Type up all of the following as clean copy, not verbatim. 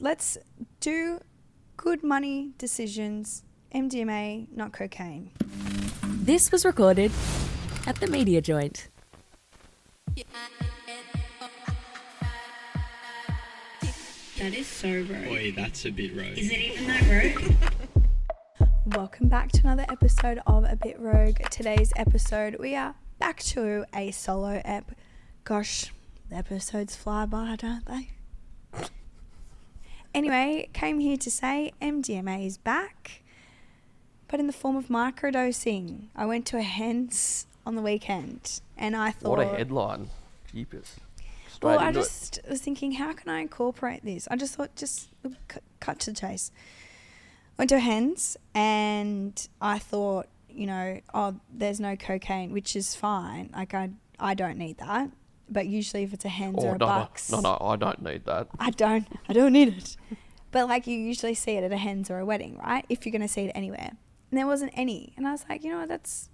let's do good money decisions. MDMA, not cocaine. This was recorded at the Media Joint. That is so rogue. Boy, that's a bit rogue. Is it even that rogue? Welcome back to another episode of A Bit Rogue. Today's episode, we are back to a solo ep. Gosh, the episodes fly by, don't they? Anyway, came here to say MDMA is back, but in the form of microdosing. I went to a Hens on the weekend, and I thought... What a headline. Jeepers. Well, I just was thinking, how can I incorporate this? I just thought, cut to the chase. Went to a Hens, and I thought, there's no cocaine, which is fine. Like, I don't need that. But usually if it's a Hens or a Bucks... No, I don't need that. I don't need it. But, like, you usually see it at a Hens or a wedding, right? If you're going to see it anywhere. And there wasn't any. And I was like, that's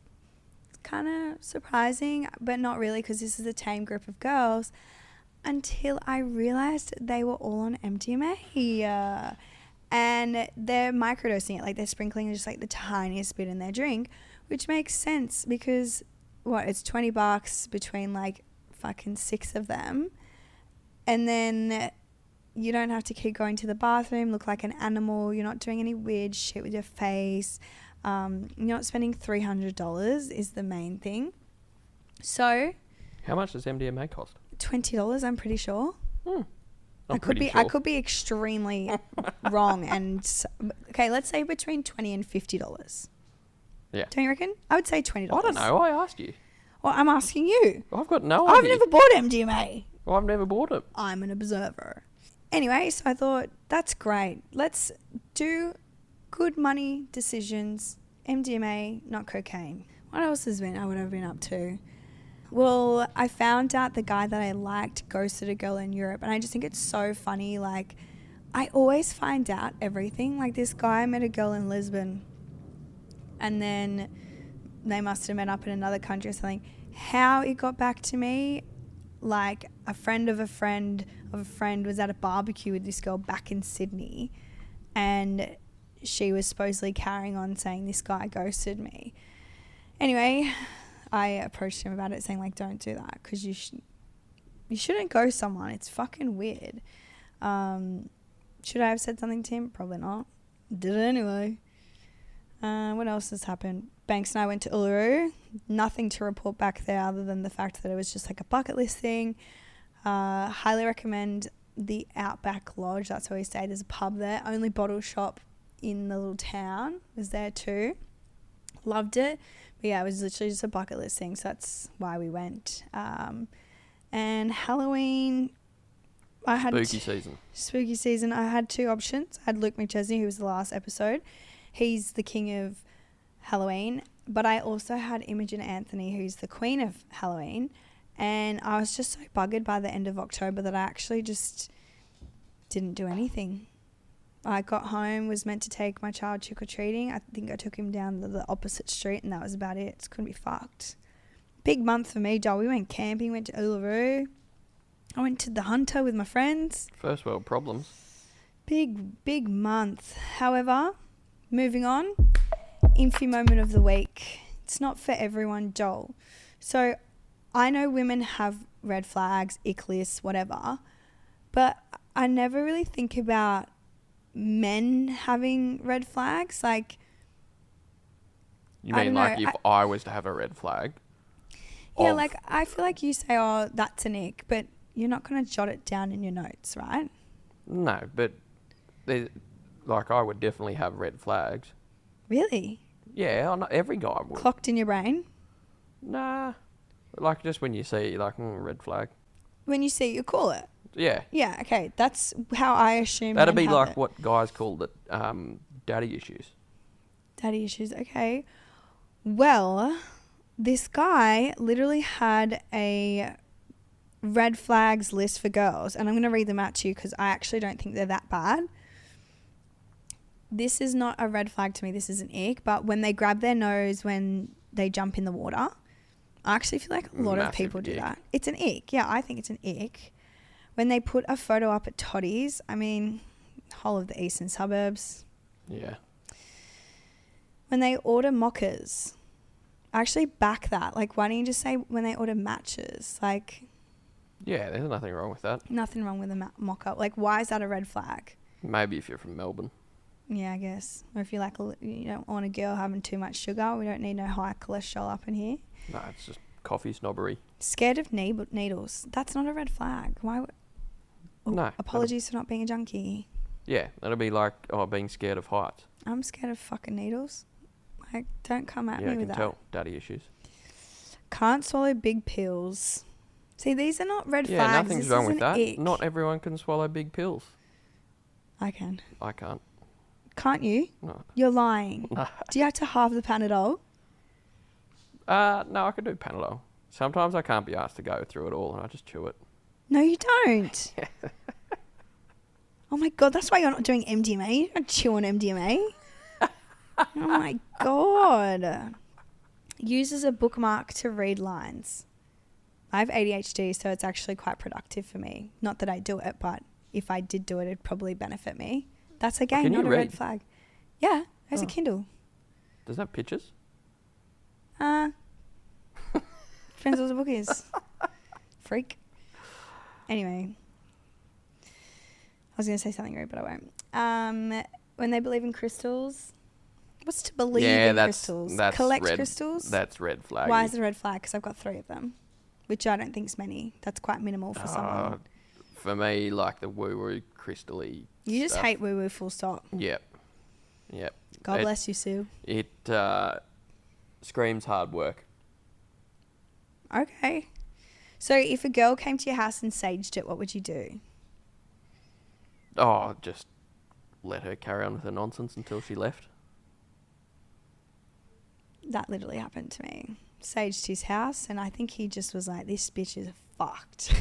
kind of surprising, but not really, because this is a tame group of girls. Until I realised they were all on MDMA. And they're microdosing it. Like, they're sprinkling just, like, the tiniest bit in their drink, which makes sense because, it's $20 between, like, fucking 6 of them. And then you don't have to keep going to the bathroom, look like an animal. You're not doing any weird shit with your face. You're not spending $300 is the main thing. So... How much does MDMA cost? $20, I'm pretty sure. I could be extremely wrong. And okay, let's say between $20 and $50. Yeah. Don't you reckon? I would say $20. I don't know. I asked you. Well, I'm asking you. I've got no I've idea. never bought MDMA. Well, I've never bought it. I'm an observer. Anyway, so I thought, that's great. Let's do good money decisions. MDMA, not cocaine. What else I would have been up to? Well, I found out the guy that I liked ghosted a girl in Europe, and I just think it's so funny. Like, I always find out everything. Like, this guy met a girl in Lisbon, and then they must have met up in another country or something. How it got back to me, like, a friend of a friend of a friend was at a barbecue with this girl back in Sydney, and she was supposedly carrying on saying this guy ghosted me. Anyway, I approached him about it, saying, like, don't do that, because you shouldn't ghost someone. It's fucking weird. Should I have said something to him? Probably not. Did it anyway. What else has happened? Banks and I went to Uluru. Nothing to report back there other than the fact that it was just like a bucket list thing. Highly recommend the Outback Lodge. That's where we stayed. There's a pub there. Only bottle shop in the little town was there too. Loved it. But yeah, it was literally just a bucket list thing. So that's why we went. And Halloween... Spooky season. I had 2 options. I had Luke McChesney, who was the last episode. He's the king of Halloween. But I also had Imogen Anthony, who's the queen of Halloween. And I was just so buggered by the end of October that I actually just didn't do anything. I got home, was meant to take my child trick-or-treating. I think I took him down the opposite street, and that was about it. It's couldn't be fucked. Big month for me, Joel. We went camping, went to Uluru. I went to the Hunter with my friends. First world problems. Big month. However, moving on, Infy moment of the week. It's not for everyone, Joel. So I know women have red flags, ick lists, whatever, but I never really think about men having red flags. Like, you mean like if I was to have a red flag? Yeah, like, I feel like you say, oh, that's an ick, but you're not going to jot it down in your notes, right? No, but I would definitely have red flags. Really? Yeah, not every guy would. Clocked in your brain? Nah. Like, just when you see, like, red flag. When you see it, you call it? Yeah. Yeah, okay. That's how I assume that'd be like it. what guys call it, daddy issues. Daddy issues, okay. Well, this guy literally had a red flags list for girls, and I'm going to read them out to you because I actually don't think they're that bad. This is not a red flag to me. This is an ick, but when they grab their nose when they jump in the water, I actually feel like a lot of people do that. It's an ick. Yeah, I think it's an ick. When they put a photo up at Toddy's, I mean, whole of the eastern suburbs. Yeah. When they order mockers, I actually back that. Like, why don't you just say when they order matches? Like, Yeah, there's nothing wrong with that. nothing wrong with a mocker. Like, why is that a red flag? Maybe if you're from Melbourne. Yeah, I guess. Or if you like, you don't want a girl having too much sugar. We don't need no high cholesterol up in here. No, it's just coffee snobbery. Scared of needles. That's not a red flag. Why? No. Apologies for not being a junkie. Yeah, that'll be like, being scared of heights. I'm scared of fucking needles. Like, don't come at Yeah, me I with can that. tell. Daddy issues. Can't swallow big pills. See, these are not red Yeah, flags. nothing's This wrong is with an that. ick. Not everyone can swallow big pills. I can. I can't. Can't you? No. You're lying. No. Do you have to halve the Panadol? No, I can do Panadol. Sometimes I can't be asked to go through it all, and I just chew it. No, you don't. Oh my God, that's why you're not doing MDMA. You're not chewing MDMA. Oh my God. Use as a bookmark to read lines. I have ADHD, so it's actually quite productive for me. Not that I do it, but if I did do it, it'd probably benefit me. That's again Can you not a red read? flag. Yeah, there's a Oh. Kindle. Does that have pictures? Depends what the book is. Freak. Anyway. I was going to say something rude, but I won't. When they believe in crystals. What's to believe in crystals? That's Collect red, crystals? That's red flag. Why is it a red flag? Because I've got 3 of them, which I don't think's many. That's quite minimal for someone. For me, like the woo-woo crystally You just stuff. hate woo-woo full stop. Yep. God bless you, Sue. It screams hard work. Okay. So if a girl came to your house and saged it, what would you do? Oh, just let her carry on with her nonsense until she left. That literally happened to me. Saged his house, and I think he just was like, this bitch is fucked.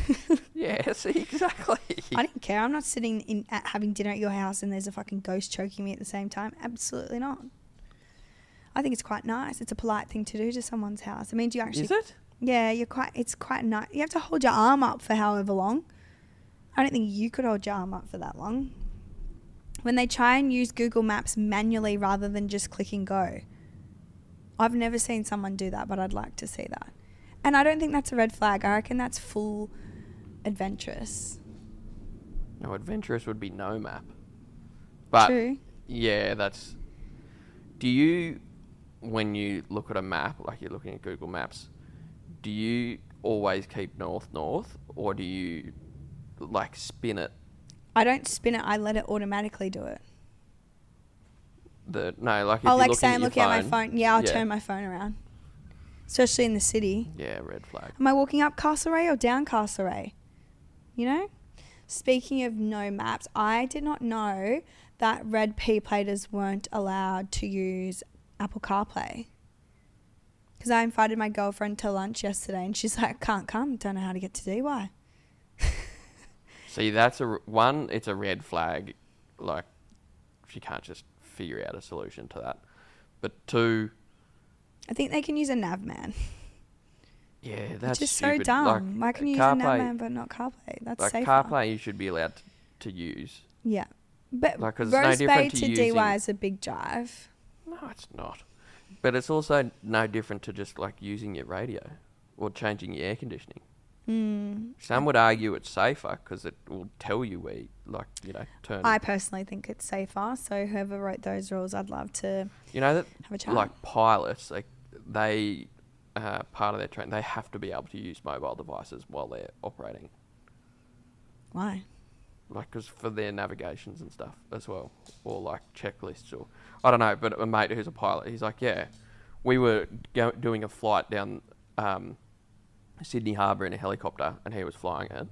Yeah, see, exactly. I didn't care. I'm not sitting at having dinner at your house and there's a fucking ghost choking me at the same time. Absolutely not. I think it's quite nice. It's a polite thing to do to someone's house. It means you actually... Is it? Yeah, it's quite nice. You have to hold your arm up for however long. I don't think you could hold your arm up for that long. When they try and use Google Maps manually rather than just clicking go. I've never seen someone do that, but I'd like to see that. And I don't think that's a red flag. I reckon that's full adventurous. No, adventurous would be no map. But True. yeah, that's... Do you, when you look at a map, like you're looking at Google Maps, do you always keep north, or do you, like, spin it? I don't spin it. I let it automatically do it. No, like if Oh, you're like looking say at I'm your looking at my phone. phone. Yeah, I'll turn my phone around. Especially in the city. Yeah, red flag. Am I walking up Castlereagh or down Castlereagh? You know? Speaking of no maps, I did not know that red P-platers weren't allowed to use Apple CarPlay. Because I invited my girlfriend to lunch yesterday and she's like, can't come, don't know how to get to DY. See, that's it's a red flag. Like, she can't just figure out a solution to that. But 2, I think they can use a navman. yeah, that's Which is stupid. so dumb. Like, Why can you use a navman but not CarPlay? That's like safer. CarPlay, you should be allowed to use. Yeah. But Like, 'cause it's no Rose Bay different to to DY using- is a big drive. No, it's not. But it's also no different to just like using your radio or changing your air conditioning. Some would argue it's safer because it will tell you where, turn. I personally think it's safer. So whoever wrote those rules, I'd love to You know that, have a chat. like pilots, like they, part of their training, they have to be able to use mobile devices while they're operating. Why? Like, because for their navigations and stuff as well, or like checklists, or I don't know. But a mate who's a pilot, he's like, yeah, we were doing a flight down Sydney Harbour in a helicopter, and he was flying it,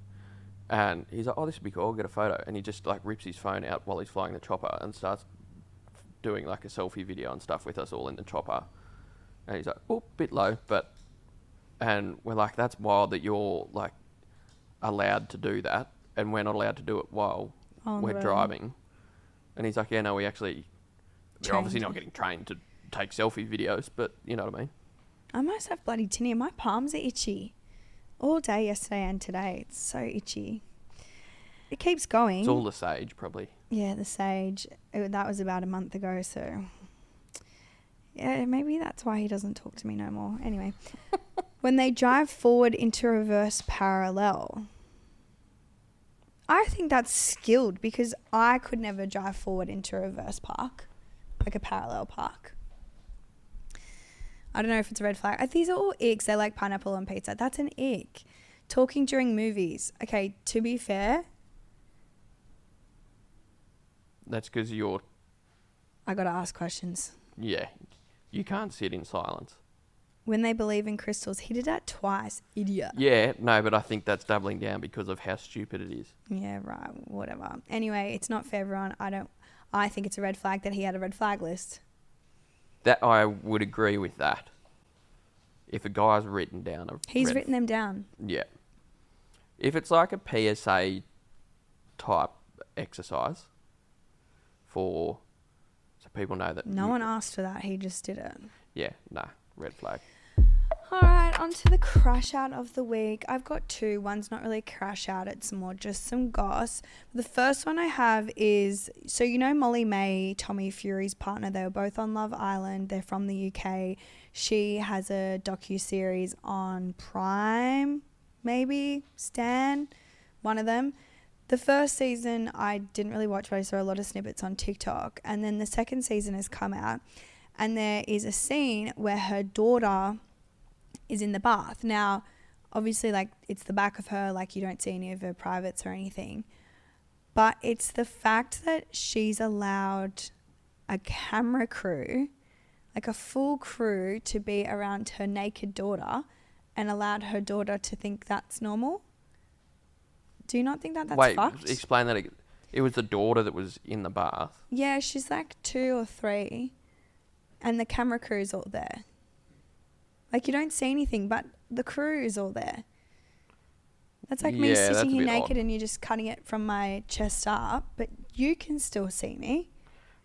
and he's like, oh, this would be cool, I'll get a photo, and he just like rips his phone out while he's flying the chopper and starts doing like a selfie video and stuff with us all in the chopper, and he's like, oh, bit low, and we're like, that's wild that you're like allowed to do that. And we're not allowed to do it while we're driving. And he's like, yeah, no, we're obviously not getting trained to take selfie videos, but you know what I mean? I must have bloody tinea. My palms are itchy. All day yesterday and today. It's so itchy. It keeps going. It's all the sage, probably. Yeah, the Sage. That was about a month ago, so yeah, maybe that's why he doesn't talk to me no more. Anyway, when they drive forward into reverse parallel, I think that's skilled because I could never drive forward into a reverse park, like a parallel park. I don't know if it's a red flag. These are all icks. They like pineapple on pizza. That's an ick. Talking during movies. Okay, to be fair, That's because I got to ask questions. yeah, you can't sit in silence. When they believe in crystals. He did that twice. Idiot. Yeah, no, but I think that's doubling down because of how stupid it is. Yeah, right. Whatever. Anyway, it's not for everyone. I think it's a red flag that he had a red flag list. That I would agree with that. If a guy's written down He's written them down. Yeah. If it's like a PSA type exercise so people know that. No one asked for that. He just did it. Yeah, nah, red flag. All right, on to the crash out of the week. I've got two. One's not really a crash out. It's more just some goss. The first one I have is, so you know Molly May, Tommy Fury's partner, they were both on Love Island. They're from the UK. She has a docuseries on Prime, maybe, Stan, one of them. The first season I didn't really watch, but I saw a lot of snippets on TikTok. And then the second season has come out, and there is a scene where her daughter is in the bath. Now, obviously, like, it's the back of her, like, you don't see any of her privates or anything. But it's the fact that she's allowed a camera crew, like a full crew, to be around her naked daughter and allowed her daughter to think that's normal. Do you not think that that's fucked? Wait, explain that again. It was the daughter that was in the bath. Yeah, she's like 2 or 3, and the camera crew is all there. Like, you don't see anything, but the crew is all there. That's like me sitting here naked and you're just cutting it from my chest up, but you can still see me.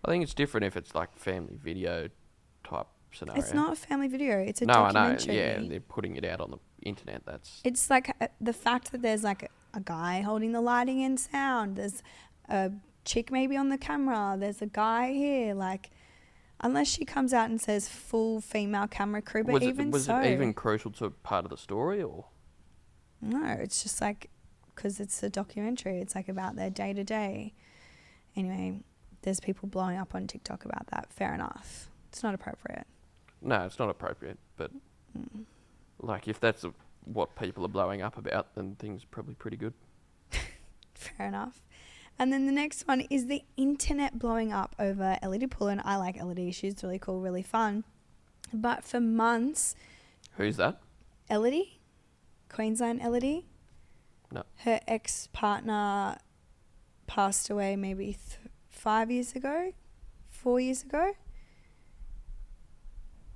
I think it's different if it's like family video type scenario. It's not a family video. It's a documentary. I know. Yeah, they're putting it out on the internet. It's like the fact that there's like a guy holding the lighting and sound. There's a chick maybe on the camera. There's a guy here. Like, unless she comes out and says full female camera crew, but was it even crucial to part of the story, or? No, it's just like, because it's a documentary. It's like about their day to day. Anyway, there's people blowing up on TikTok about that. Fair enough. It's not appropriate. No, it's not appropriate. But like, if that's what people are blowing up about, then things are probably pretty good. Fair enough. And then the next one is the internet blowing up over Elodie Pullen. I like Elodie. She's really cool, really fun. But for months... Who's that? Elodie. Queensland Elodie. No. Her ex-partner passed away maybe 5 years ago? 4 years ago?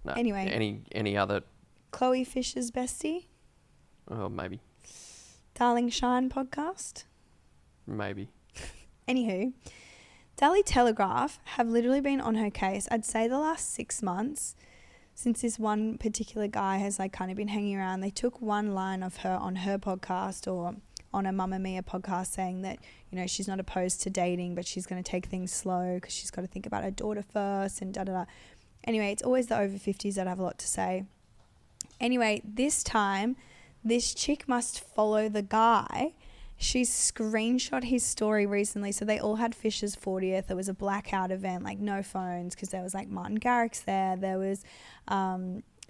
No. Anyway. Any other... Chloe Fisher's bestie? Oh, maybe. Darling Shine podcast? Maybe. Anywho, Daily Telegraph have literally been on her case, I'd say the last 6 months, since this one particular guy has like kind of been hanging around. They took one line of her on her podcast or on a Mamma Mia podcast saying that, you know, she's not opposed to dating, but she's going to take things slow because she's got to think about her daughter first and da-da-da. Anyway, it's always the over 50s that have a lot to say. Anyway, this time, this chick must follow the guy. She's screenshot his story recently. So they all had Fisher's 40th. There was a blackout event, like no phones, because there was like Martin Garrix there. There was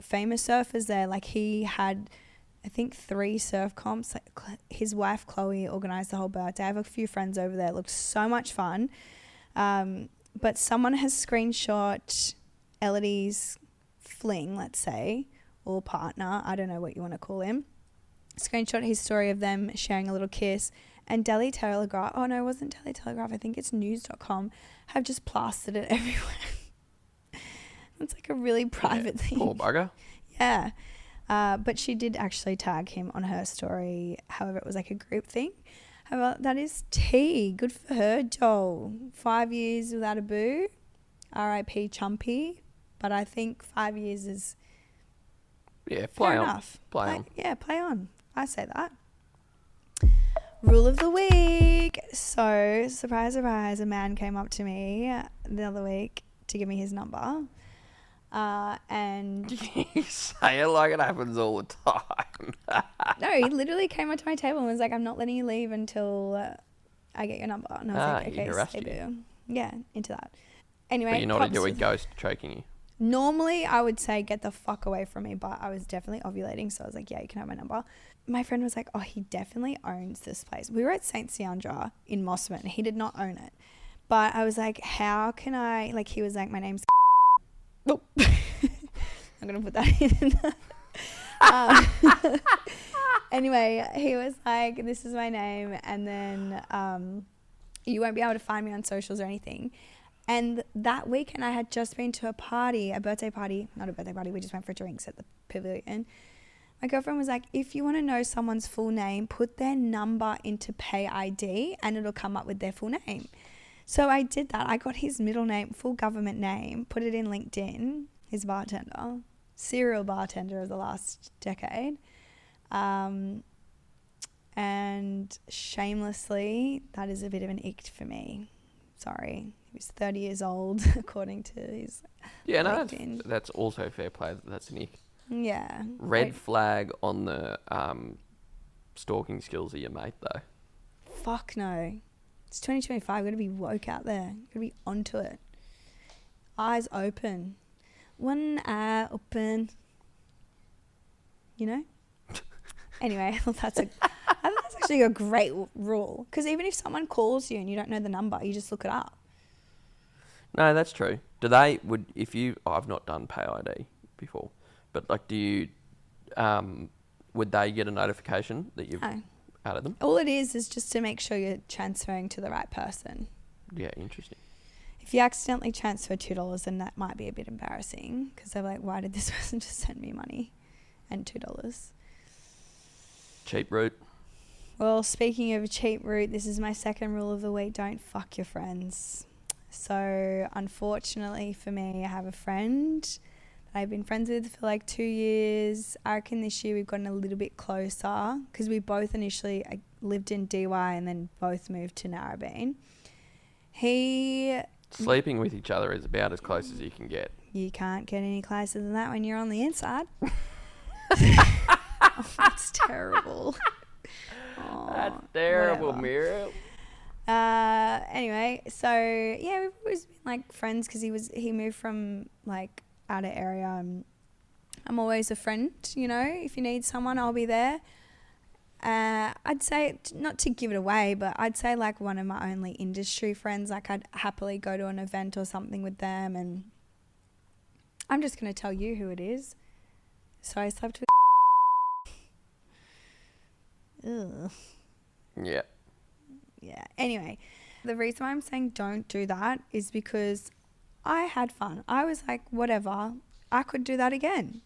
famous surfers there. Like he had, I think, 3 surf comps. Like his wife, Chloe, organised the whole birthday. I have a few friends over there. It looked so much fun. But someone has screenshot Elodie's fling, let's say, or partner. I don't know what you want to call him. Screenshot his story of them sharing a little kiss, and Daily Telegraph, oh no, it wasn't Daily Telegraph, I think it's news.com, have just plastered it everywhere. It's like a really private thing. Poor bugger. Yeah. But she did actually tag him on her story. However, it was like a group thing. However, that is tea. Good for her, Joel. 5 years without a boo. R.I.P. Chumpy. But I think 5 years is play fair on. Enough. Play on. Yeah, play on. I say that. Rule of the week. So, surprise, surprise, a man came up to me the other week to give me his number. And You say it like it happens all the time. no, he literally came up to my table and was like, I'm not letting you leave until I get your number. And I was like, he okay, harassed stay you. boo. Yeah, into that. Anyway, But you're not props doing with- ghost choking you. Normally, I would say get the fuck away from me, but I was definitely ovulating, so I was like, yeah, you can have my number. My friend was like, oh, he definitely owns this place. We were at St. Ciandra in Mossman. He did not own it. But I was like, how can I, like, he was like, my name's oh. I'm going to put that in. Anyway, he was like, this is my name, and then you won't be able to find me on socials or anything. And that weekend I had just been to a birthday party, not a birthday party, we just went for drinks at the pavilion. My girlfriend was like, if you want to know someone's full name, put their number into Pay ID and it'll come up with their full name. So I did that. I got his middle name, full government name, put it in LinkedIn, his bartender, serial bartender of the last decade. And shamelessly, that is a bit of an ick for me. Sorry. He was 30 years old, according to his Yeah, no, LinkedIn. that's also fair play. That's an ick. Yeah. Red flag on the stalking skills of your mate, though. Fuck no. It's 2025. Got to be woke out there. Got to be onto it. Eyes open. One eye open. You know? Anyway, I thought that's actually a great rule. Because even if someone calls you and you don't know the number, you just look it up. No, that's true. I've not done Pay ID before, but like, would they get a notification that you've added them? All it is just to make sure you're transferring to the right person. Yeah, interesting. If you accidentally transfer $2, then that might be a bit embarrassing because they're like, why did this person just send me money and $2? Cheap route. Well, speaking of a cheap route, this is my second rule of the week. Don't fuck your friends. So, unfortunately for me, I have a friend that I've been friends with for like 2 years. I reckon this year we've gotten a little bit closer because we both initially lived in DY and then both moved to Narrabeen. Sleeping with each other is about as close as you can get. You can't get any closer than that when you're on the inside. Oh, that's terrible. Oh, That's terrible, whatever. Miriam. Anyway, so yeah, we've always been like friends because he moved from like outer area. And I'm always a friend, you know. If you need someone, I'll be there. I'd say, not to give it away, but I'd say like one of my only industry friends. Like I'd happily go to an event or something with them, and I'm just gonna tell you who it is. So I slept with. Ugh. Yeah. Yeah. Anyway, the reason why I'm saying don't do that is because I had fun. I was like, whatever, I could do that again.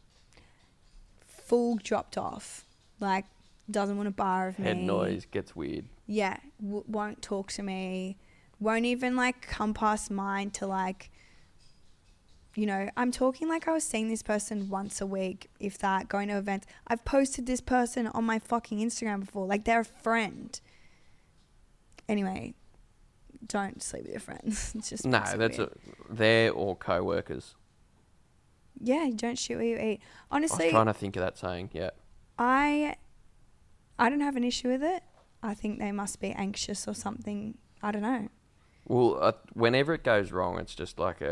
Full dropped off. Like, doesn't want to bar of me. Head noise gets weird. Yeah. Won't talk to me. Won't even like come past mine to like, you know, I'm talking like I was seeing this person once a week, if that, going to events. I've posted this person on my fucking Instagram before. Like, they're a friend. Anyway, don't sleep with your friends. It's just No, they're all co-workers. Yeah, you don't shoot what you eat. I Honestly, was trying to think of that saying, yeah. I don't have an issue with it. I think they must be anxious or something. I don't know. Well, whenever it goes wrong, it's just like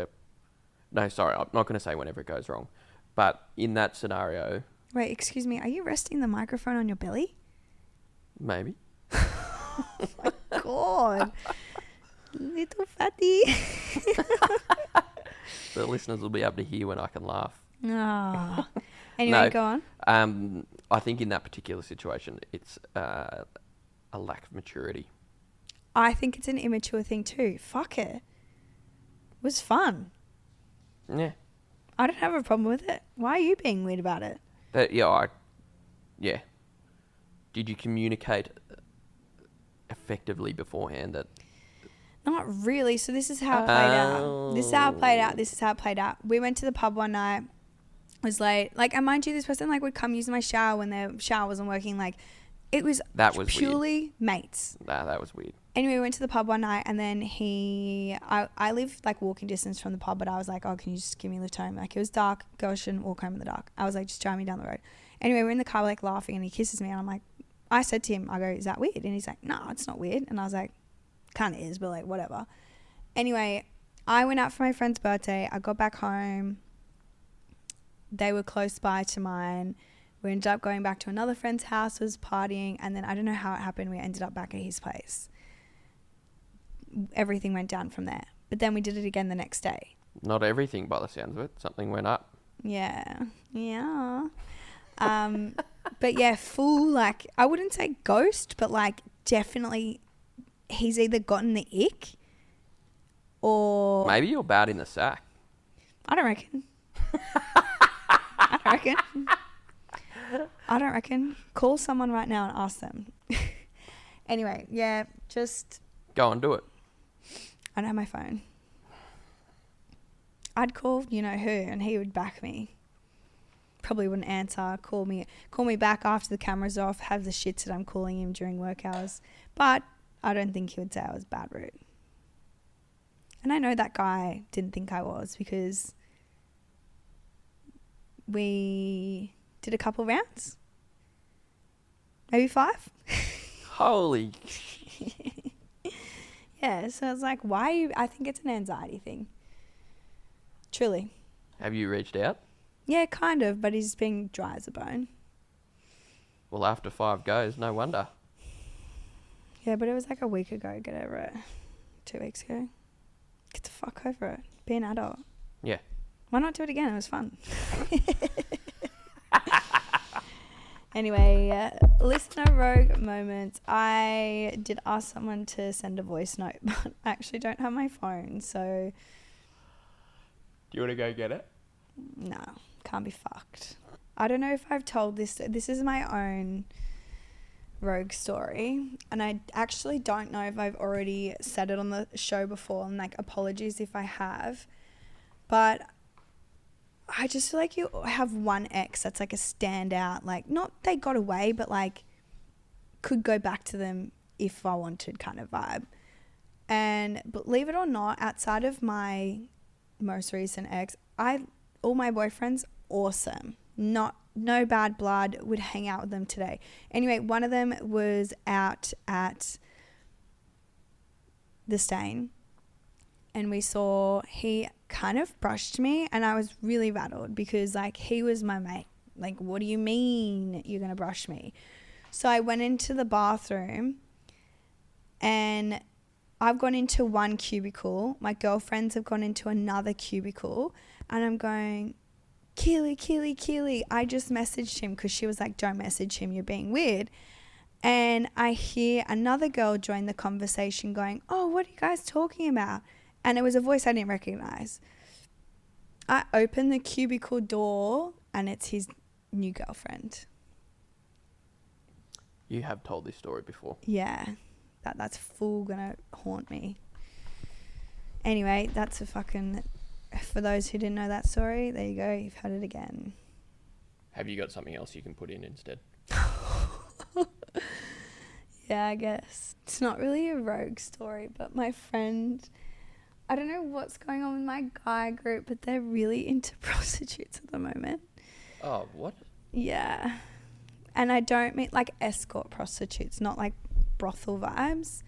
no, sorry, I'm not going to say whenever it goes wrong. But in that scenario... Wait, excuse me. Are you resting the microphone on your belly? Maybe. God. Little fatty. The listeners will be able to hear when I can laugh. Oh. Anyway, No. go on. I think in that particular situation, it's a lack of maturity. I think it's an immature thing too. Fuck it. It was fun. Yeah. I don't have a problem with it. Why are you being weird about it? Yeah. Did you communicate effectively beforehand that... Not really. So this is how it played out. We went to the pub one night. It was late. Like, and mind you, this person like would come use my shower when their shower wasn't working. Like, It was That was weird. purely mates. Nah, that was weird. Anyway, we went to the pub one night, and then I live like walking distance from the pub, but I was like, oh, can you just give me a lift home? Like, it was dark. Girls shouldn't walk home in the dark. I was like, just drive me down the road. Anyway, we're in the car like laughing, and he kisses me, and I'm like, I said to him, I go, is that weird? And he's like, no, it's not weird. And I was like, kind of is, but like, whatever. Anyway, I went out for my friend's birthday. I got back home. They were close by to mine. We ended up going back to another friend's house, was partying, and then I don't know how it happened. We ended up back at his place. Everything went down from there. But then we did it again the next day. Not everything by the sounds of it. Something went up. Yeah. But yeah, full, like, I wouldn't say ghost, but like definitely he's either gotten the ick or... Maybe you're bad in the sack. I don't reckon. I don't reckon. Call someone right now and ask them. Anyway, yeah, just... Go and do it. I don't have my phone. I'd call you know who, and he would back me. Probably wouldn't answer. Call me back after the camera's off. Have the shits that I'm calling him during work hours. But I don't think he would say I was bad rude. And I know that guy didn't think I was, because we did a couple rounds, maybe 5. Holy. Yeah, so I was like, why are you... I think it's an anxiety thing. Truly. Have you reached out? Yeah, kind of, but he's being dry as a bone. Well, after 5 goes, no wonder. Yeah, but it was like a week ago. Get over it. 2 weeks ago. Get the fuck over it. Be an adult. Yeah. Why not do it again? It was fun. Anyway, listener rogue moments. I did ask someone to send a voice note, but I actually don't have my phone, so... Do you want to go get it? No, can't be fucked. I don't know if I've told this. This is my own rogue story, and I actually don't know if I've already said it on the show before, and like, apologies if I have, but I just feel like you have one ex that's like a standout, like, not they got away, but like could go back to them if I wanted kind of vibe. And believe it or not, outside of my most recent ex, all my boyfriends, awesome. No bad blood, would hang out with them today. Anyway, one of them was out at the Stain, and we saw, he kind of brushed me, and I was really rattled because like, he was my mate. Like, what do you mean you're going to brush me? So I went into the bathroom, and I've gone into one cubicle. My girlfriends have gone into another cubicle, and I'm going, Keely. I just messaged him because she was like, don't message him, you're being weird. And I hear another girl join the conversation going, oh, what are you guys talking about? And it was a voice I didn't recognize. I open the cubicle door, and it's his new girlfriend. You have told this story before. Yeah, that's full gonna haunt me. Anyway, that's a fucking... For those who didn't know that story, there you go. You've heard it again. Have you got something else you can put in instead? Yeah, I guess. It's not really a rogue story, but my friend... I don't know what's going on with my guy group, but they're really into prostitutes at the moment. Oh, what? Yeah. And I don't mean like escort prostitutes, not like brothel vibes.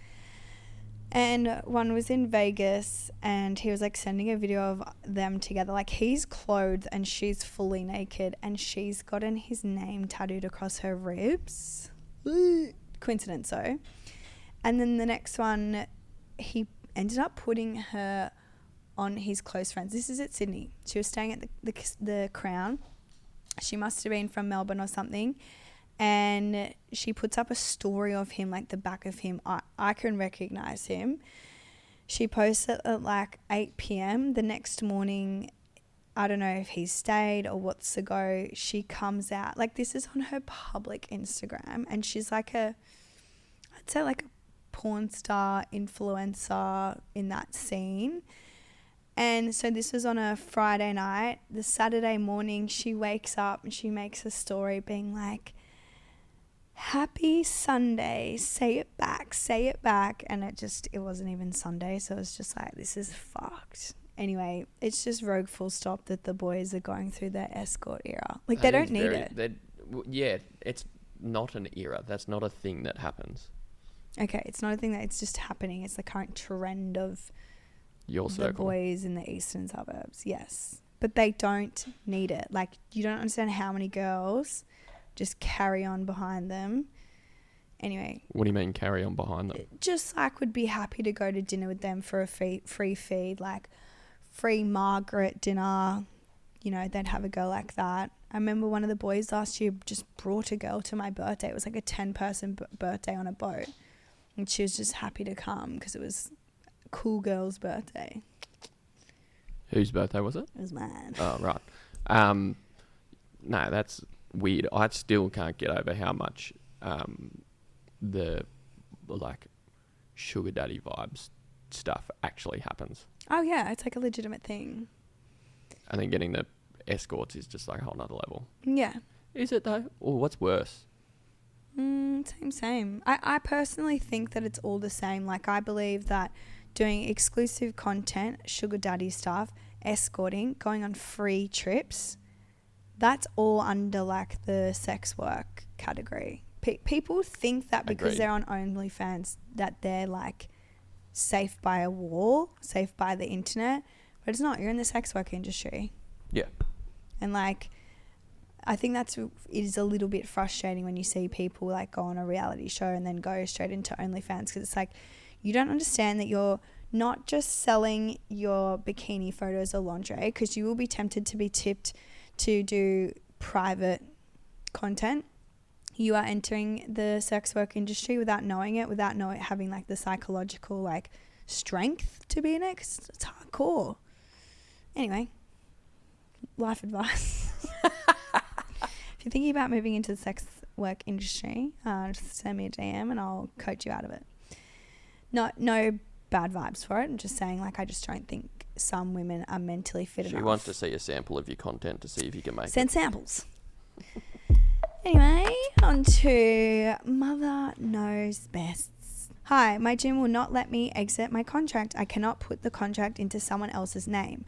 And one was in Vegas, and he was like sending a video of them together. Like, he's clothed and she's fully naked, and she's gotten his name tattooed across her ribs. Coincidence, though. And then the next one, he ended up putting her on his close friends. This is at Sydney. She was staying at the Crown. She must have been from Melbourne or something. And she puts up a story of him, like the back of him. I can recognize him. She posts it at like 8 p.m. The next morning, I don't know if he's stayed or what's to go. She comes out. Like, this is on her public Instagram. And she's like I'd say like a porn star influencer in that scene. And so this was on a Friday night. The Saturday morning, she wakes up and she makes a story being like, Happy Sunday. Say it back. Say it back. And it wasn't even Sunday. So it's just like, this is fucked. Anyway, it's just rogue full stop that the boys are going through their escort era. Like, they don't need it. Yeah, it's not an era. That's not a thing that happens. Okay, it's not a thing that it's just happening. It's the current trend of Your circle. the boys in the eastern suburbs. Yes. But they don't need it. Like, you don't understand how many girls just carry on behind them. Anyway. What do you mean carry on behind them? Just like would be happy to go to dinner with them for a free feed, like free Margaret dinner. You know, they'd have a girl like that. I remember one of the boys last year just brought a girl to my birthday. It was like a 10-person birthday on a boat. And she was just happy to come because it was a cool girl's birthday. Whose birthday was it? It was mine. Oh, right. No, that's weird. I still can't get over how much the like sugar daddy vibes stuff actually happens. Oh yeah, it's like a legitimate thing. And then getting the escorts is just like a whole nother level. Yeah. Is it though? Or what's worse? Same. I personally think that it's all the same. Like, I believe that doing exclusive content, sugar daddy stuff, escorting, going on free trips, that's all under like the sex work category. People think that because they're on OnlyFans that they're like safe by a wall, safe by the internet, but it's not. You're in the sex work industry. Yeah. And like, I think it is a little bit frustrating when you see people like go on a reality show and then go straight into OnlyFans, because it's like, you don't understand that you're not just selling your bikini photos or lingerie, because you will be tempted to be tipped to do private content. You are entering the sex work industry without knowing it, without having like the psychological like strength to be in it, 'cause it's hardcore. Anyway, life advice. If you're thinking about moving into the sex work industry, just send me a DM and I'll coach you out of it. No bad vibes for it. I'm just saying, like, I just don't think some women are mentally fit enough. She wants to see a sample of your content to see if you can make Send samples. Anyway, on to Mother Knows Best. Hi, my gym will not let me exit my contract. I cannot put the contract into someone else's name.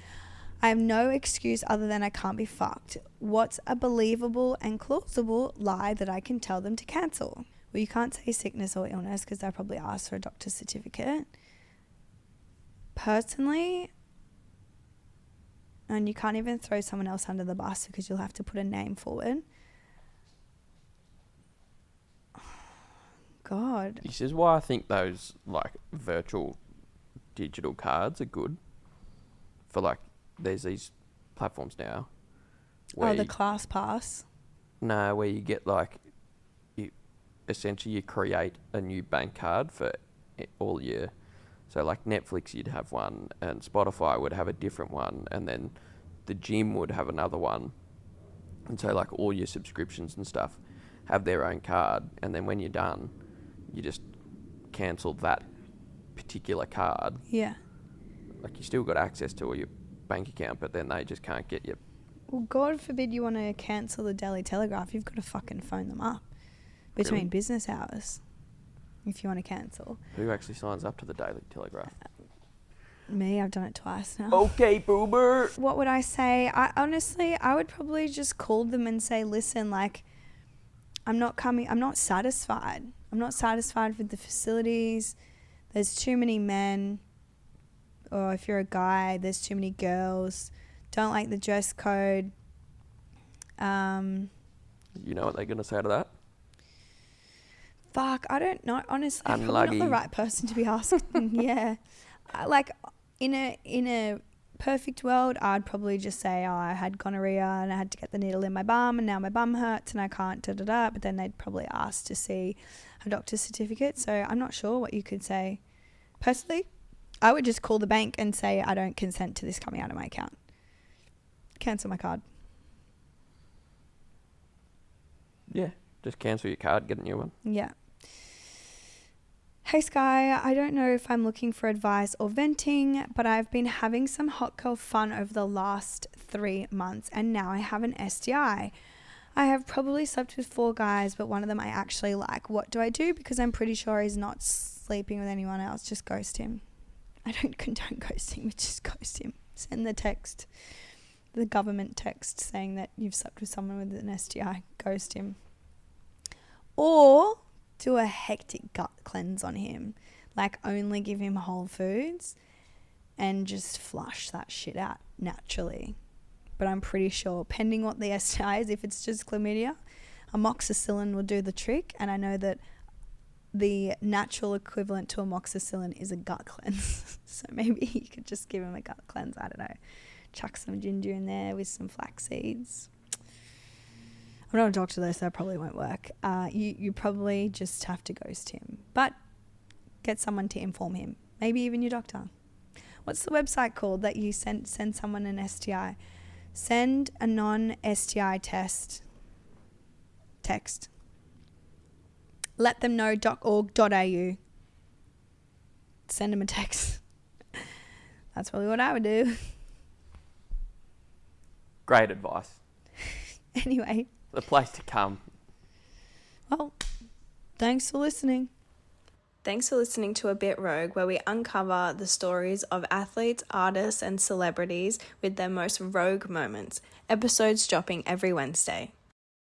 I have no excuse other than I can't be fucked. What's a believable and plausible lie that I can tell them to cancel? Well, you can't say sickness or illness because they'll probably ask for a doctor's certificate. Personally, and you can't even throw someone else under the bus because you'll have to put a name forward. God. This is why I think those like virtual digital cards are good for like, there's these platforms now. Oh, the Class Pass. No, where you get like, essentially you create a new bank card for all your, so like Netflix you'd have one and Spotify would have a different one and then the gym would have another one. And so like all your subscriptions and stuff have their own card, and then when you're done, you just cancel that particular card. Yeah. Like you still got access to all your bank account, but then they just can't get you. Well, God forbid you want to cancel the Daily Telegraph. You've got to fucking phone them up between business hours if you want to cancel. Who actually signs up to the Daily Telegraph? Me, I've done it twice now. Okay, boomer. What would I say? I would probably just call them and say, listen, like, I'm not satisfied. I'm not satisfied with the facilities. There's too many men. Or if you're a guy, there's too many girls. Don't like the dress code. You know what they're going to say to that? Fuck, I don't know. Honestly, I'm probably Unlucky. not the right person to be asking. Yeah. Like, in a perfect world, I'd probably just say, oh, I had gonorrhea and I had to get the needle in my bum and now my bum hurts and I can't da-da-da. But then they'd probably ask to see a doctor's certificate. So I'm not sure what you could say. Personally, I would just call the bank and say, I don't consent to this coming out of my account. Cancel my card. Yeah, just cancel your card, get a new one. Yeah. Hey Skye, I don't know if I'm looking for advice or venting, but I've been having some hot girl fun over the last 3 months and now I have an STI. I have probably slept with 4 guys, but one of them I actually like. What do I do? Because I'm pretty sure he's not sleeping with anyone else. Just ghost him. I don't condone ghosting, but just ghost him. Send the text, the government text saying that you've slept with someone with an STI. Ghost him. Or do a hectic gut cleanse on him. Like only give him whole foods and just flush that shit out naturally. But I'm pretty sure, pending what the STI is, if it's just chlamydia, amoxicillin will do the trick. And I know that the natural equivalent to amoxicillin is a gut cleanse. So maybe you could just give him a gut cleanse. I don't know. Chuck some ginger in there with some flax seeds. I'm not a doctor though, so that probably won't work. You probably just have to ghost him. But get someone to inform him. Maybe even your doctor. What's the website called that you send someone an STI? Send a non-STI text. Let them know.org.au. Send them a text. That's probably what I would do. Great advice. Anyway. The place to come. Well, thanks for listening. Thanks for listening to A Bit Rogue, where we uncover the stories of athletes, artists, and celebrities with their most rogue moments. Episodes dropping every Wednesday.